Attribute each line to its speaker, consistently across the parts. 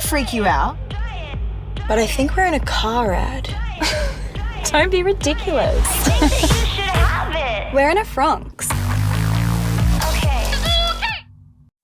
Speaker 1: freak you out.
Speaker 2: But I think we're in a car ad.
Speaker 3: Don't be ridiculous.
Speaker 4: I think that you should have it.
Speaker 2: We're in a Franks.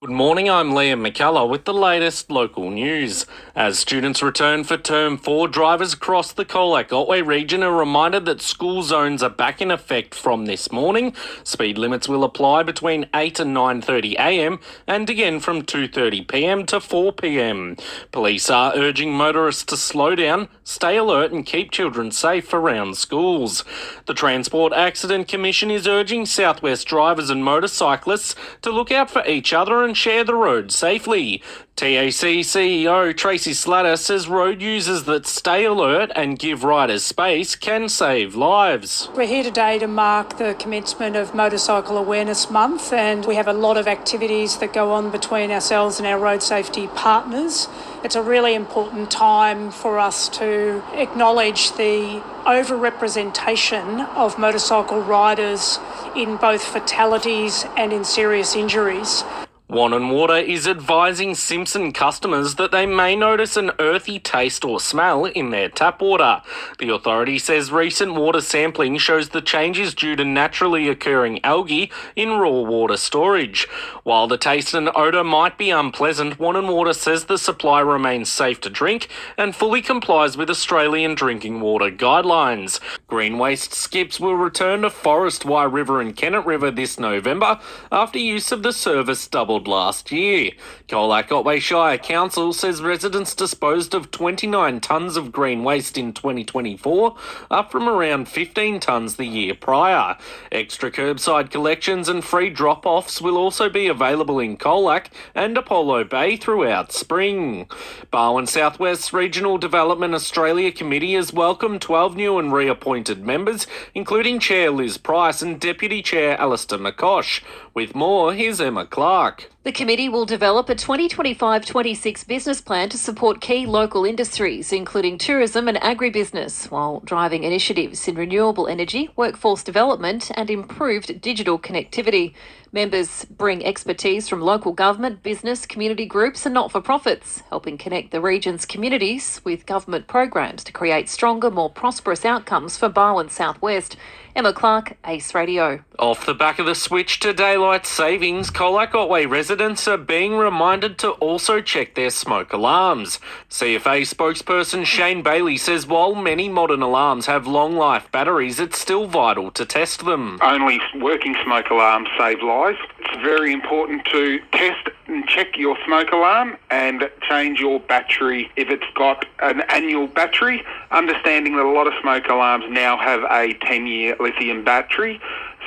Speaker 5: Good morning, I'm Liam McCullagh with the latest local news. As students return for Term 4, drivers across the McCullagh-Otway region are reminded that school zones are back in effect from this morning. Speed limits will apply between 8 and 9:30am and again from 2:30pm to 4pm. Police are urging motorists to slow down, stay alert and keep children safe around schools. The Transport Accident Commission is urging South West drivers and motorcyclists to look out for each other and share the road safely. TAC CEO Tracy Slatter says road users that stay alert and give riders space can save lives.
Speaker 6: We're here today to mark the commencement of Motorcycle Awareness Month, and we have a lot of activities that go on between ourselves and our road safety partners. It's a really important time for us to acknowledge the overrepresentation of motorcycle riders in both fatalities and in serious injuries.
Speaker 5: Wan Water is advising Simpson customers that they may notice an earthy taste or smell in their tap water. The authority says recent water sampling shows the change is due to naturally occurring algae in raw water storage. While the taste and odour might be unpleasant, Wan Water says the supply remains safe to drink and fully complies with Australian drinking water guidelines. Green waste skips will return to Forest Wye River and Kennett River this November after use of the service doubled last year. McCullagh-Otway Shire Council says residents disposed of 29 tonnes of green waste in 2024, up from around 15 tonnes the year prior. Extra curbside collections and free drop-offs will also be available in McCullagh and Apollo Bay throughout spring. Barwon South West Regional Development Australia Committee has welcomed 12 new and reappointed members, including Chair Liz Price and Deputy Chair Alistair McCosh. With more, here's Emma Clark.
Speaker 3: The committee will develop a 2025-26 business plan to support key local industries, including tourism and agribusiness, while driving initiatives in renewable energy, workforce development and improved digital connectivity. Members bring expertise from local government, business, community groups and not-for-profits, helping connect the region's communities with government programs to create stronger, more prosperous outcomes for Barwon South West. Emma Clark, Ace Radio.
Speaker 5: Off the back of the switch to daylight savings, McCullagh-Otway residents are being reminded to also check their smoke alarms. CFA spokesperson Shane Bailey says while many modern alarms have long-life batteries, it's still vital to test them.
Speaker 7: Only working smoke alarms save lives. It's very important to test and check your smoke alarm and change your battery if it's got an annual battery, understanding that a lot of smoke alarms now have a 10-year lithium battery.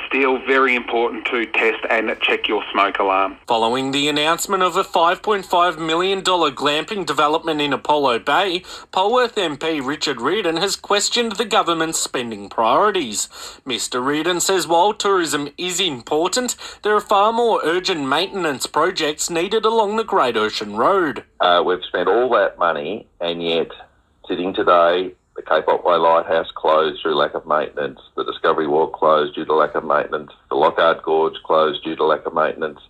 Speaker 7: Still very important to test and check your smoke alarm.
Speaker 5: Following the announcement of a $5.5 million glamping development in Apollo Bay, Polworth MP Richard Reardon has questioned the government's spending priorities. Mr Reardon says while tourism is important, there are far more urgent maintenance projects needed along the Great Ocean Road.
Speaker 8: We've spent all that money and yet sitting today, the Cape Otway Lighthouse closed through lack of maintenance. The Discovery Walk closed due to lack of maintenance. The Lockhart Gorge closed due to lack of maintenance.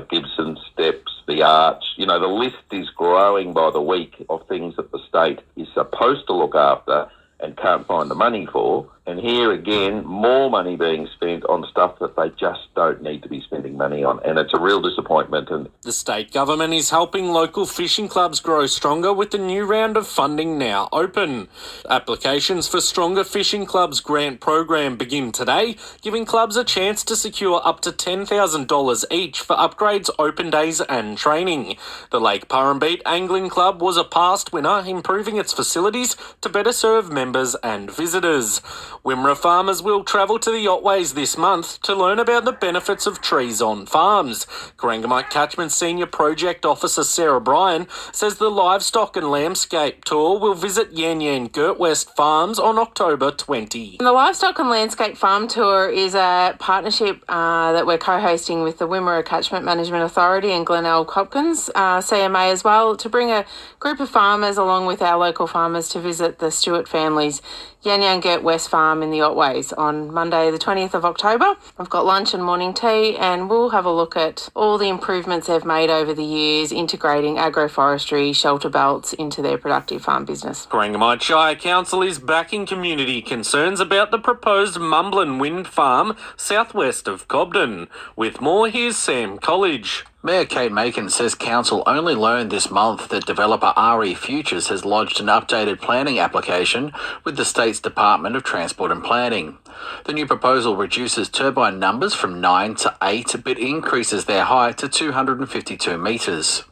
Speaker 8: Gibson Steps, the Arch. You know, the list is growing by the week of things that the state is supposed to look after and can't find the money for. And here again, more money being spent on stuff that they just don't need to be spending money on. And it's a real disappointment. And
Speaker 5: the state government is helping local fishing clubs grow stronger with the new round of funding now open. Applications for Stronger Fishing Clubs grant program begin today, giving clubs a chance to secure up to $10,000 each for upgrades, open days and training. The Lake Purrumbete Angling Club was a past winner, improving its facilities to better serve members and visitors. Wimmera farmers will travel to the Otways this month to learn about the benefits of trees on farms. Corangamite Catchment Senior Project Officer Sarah Bryan says the livestock and landscape tour will visit Yan Yan Girt West Farms on October 20.
Speaker 9: The Livestock and Landscape Farm Tour is a partnership that we're co-hosting with the Wimmera Catchment Management Authority and Glenelg Hopkins CMA as well, to bring a group of farmers along with our local farmers to visit the Stewart family's Yan Yan Girt West Farm Farm in the Otways on Monday the 20th of October. I've got lunch and morning tea, and we'll have a look at all the improvements they've made over the years, integrating agroforestry, shelter belts into their productive farm business.
Speaker 5: Corangamite Shire Council is backing community concerns about the proposed Mumblin Wind Farm southwest of Cobden. With more, here's Sam McCullagh.
Speaker 1: Mayor Kate Macon says council only learned this month that developer RE Futures has lodged an updated planning application with the state's Department of Transport and Planning. The new proposal reduces turbine numbers from 9 to 8 but increases their height to 252 metres.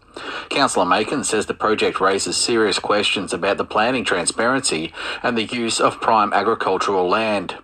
Speaker 1: Councillor Macon says the project raises serious questions about the planning transparency and the use of prime agricultural land.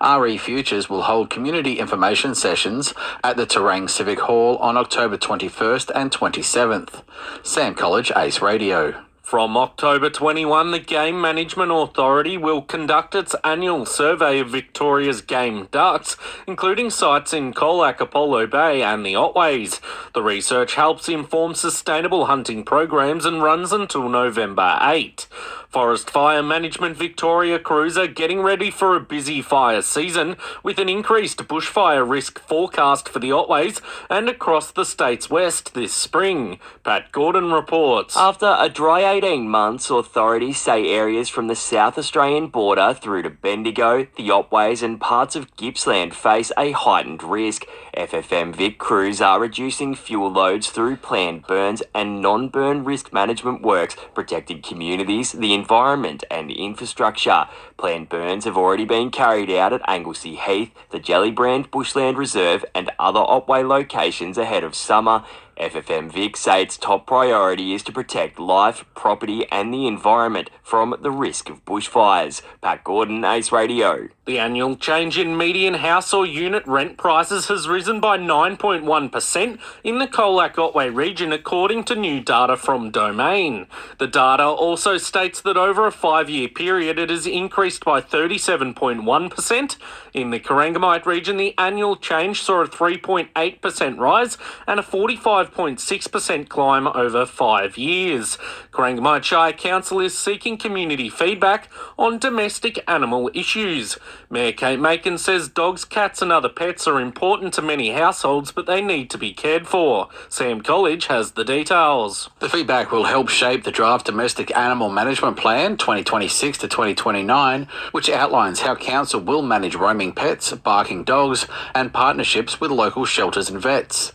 Speaker 1: RE Futures will hold community information sessions at the Terang Civic Hall on October 21st and 27th. Sam McCullagh, Ace Radio.
Speaker 5: From October 21, the Game Management Authority will conduct its annual survey of Victoria's game ducks, including sites in Colac, Apollo Bay and the Otways. The research helps inform sustainable hunting programs and runs until November 8. Forest Fire Management Victoria crews are getting ready for a busy fire season with an increased bushfire risk forecast for the Otways and across the state's west this spring. Pat Gordon reports.
Speaker 10: After a dry 18 months, authorities say areas from the South Australian border through to Bendigo, the Otways and parts of Gippsland face a heightened risk. FFM Vic crews are reducing fuel loads through planned burns and non-burn risk management works, protecting communities, the environment and infrastructure. Planned burns have already been carried out at Anglesey Heath, the Jellybrand Bushland Reserve and other Otway locations ahead of summer. FFM Vic say its top priority is to protect life, property and the environment from the risk of bushfires. Pat Gordon, Ace Radio.
Speaker 5: The annual change in median house or unit rent prices has risen by 9.1% in the Colac-Otway region, according to new data from Domain. The data also states that over a 5-year period it has increased by 37.1%. In the Corangamite region, the annual change saw a 3.8% rise and a 45.6% climb over 5 years. Corangamite Shire Council is seeking community feedback on domestic animal issues. Mayor Kate Macon says dogs, cats and other pets are important to many households, but they need to be cared for. Sam McCullagh has the details.
Speaker 1: The feedback will help shape the draft Domestic Animal Management Plan 2026 to 2029, which outlines how council will manage roaming pets, barking dogs and partnerships with local shelters and vets.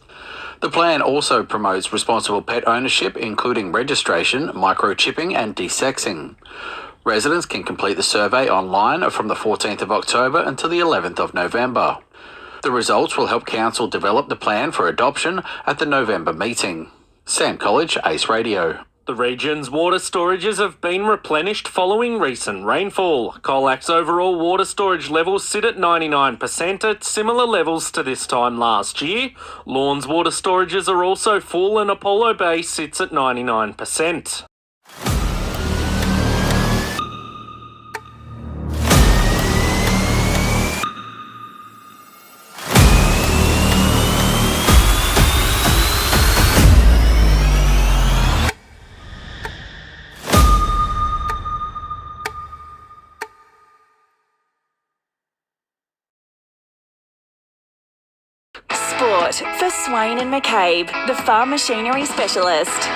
Speaker 1: The plan also promotes responsible pet ownership, including registration, microchipping and desexing. Residents can complete the survey online from the 14th of October until the 11th of November. The results will help council develop the plan for adoption at the November meeting. Sam McCullagh, Ace Radio.
Speaker 5: The region's water storages have been replenished following recent rainfall. Colac's overall water storage levels sit at 99% at similar levels to this time last year. Lawns water storages are also full and Apollo Bay sits at 99%.
Speaker 11: Sport for Swain and McCabe, the farm machinery specialist.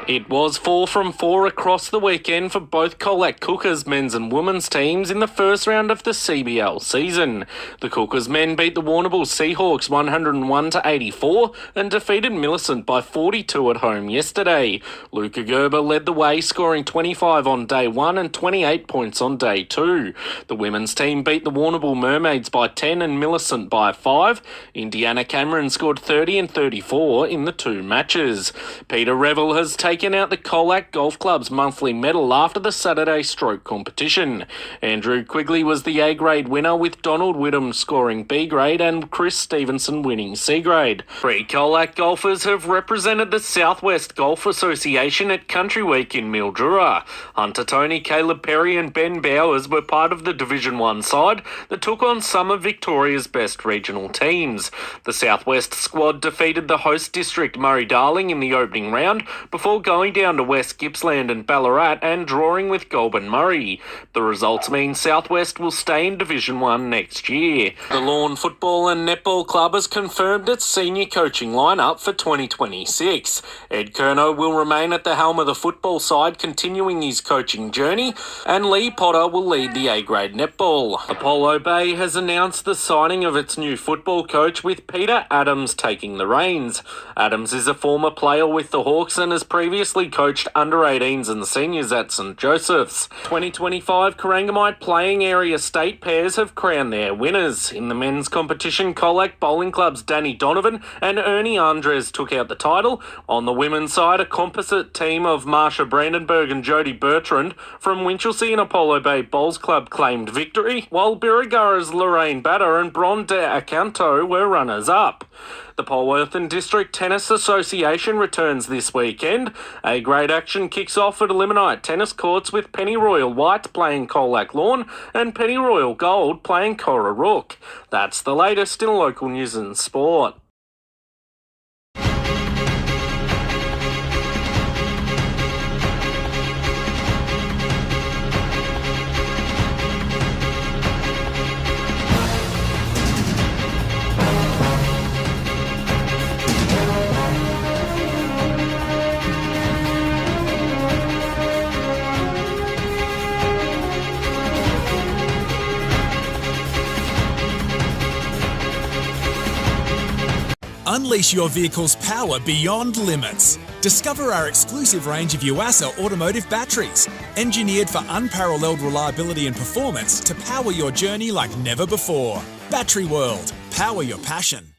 Speaker 5: It was 4 from 4 across the weekend for both Colac Cookers men's and women's teams in the first round of the CBL season. The Cookers men beat the Warrnambool Seahawks 101-84 and defeated Millicent by 42 at home yesterday. Luca Gerber led the way, scoring 25 on day 1 and 28 points on day 2. The women's team beat the Warrnambool Mermaids by 10 and Millicent by 5. Indiana Cameron scored 30 and 34 in the 2 matches. Peter Revel has taken out the Colac Golf Club's monthly medal after the Saturday stroke competition. Andrew Quigley was the A-grade winner, with Donald Whittam scoring B-grade and Chris Stevenson winning C-grade. 3 Colac golfers have represented the Southwest Golf Association at Country Week in Mildura. Hunter Tony, Caleb Perry and Ben Bowers were part of the Division 1 side that took on some of Victoria's best regional teams. The Southwest West squad defeated the host district Murray-Darling in the opening round before going down to West Gippsland and Ballarat and drawing with Goulburn Murray. The results mean South West will stay in Division 1 next year. The Lawn Football and Netball Club has confirmed its senior coaching lineup for 2026. Ed Curnow will remain at the helm of the football side, continuing his coaching journey, and Lee Potter will lead the A-grade netball. Apollo Bay has announced the signing of its new football coach, with Peter Adams taking the reins. Adams is a former player with the Hawks and has previously coached under-18s and seniors at St Joseph's. 2025 Corangamite playing area state pairs have crowned their winners. In the men's competition, Colac Bowling Club's Danny Donovan and Ernie Andres took out the title. On the women's side, a composite team of Marsha Brandenburg and Jodie Bertrand from Winchelsea and Apollo Bay Bowls Club claimed victory, while Birregurra's Lorraine Batter and Bron de Acanto were runners-up. The Polworth District Tennis Association returns this weekend. A-grade action kicks off at Eliminate Tennis Courts with Penny Royal White playing Colac Lawn and Penny Royal Gold playing Cora Rook. That's the latest in local news and sport.
Speaker 12: Unleash your vehicle's power beyond limits. Discover our exclusive range of Yuasa automotive batteries, engineered for unparalleled reliability and performance to power your journey like never before. Battery World. Power your passion.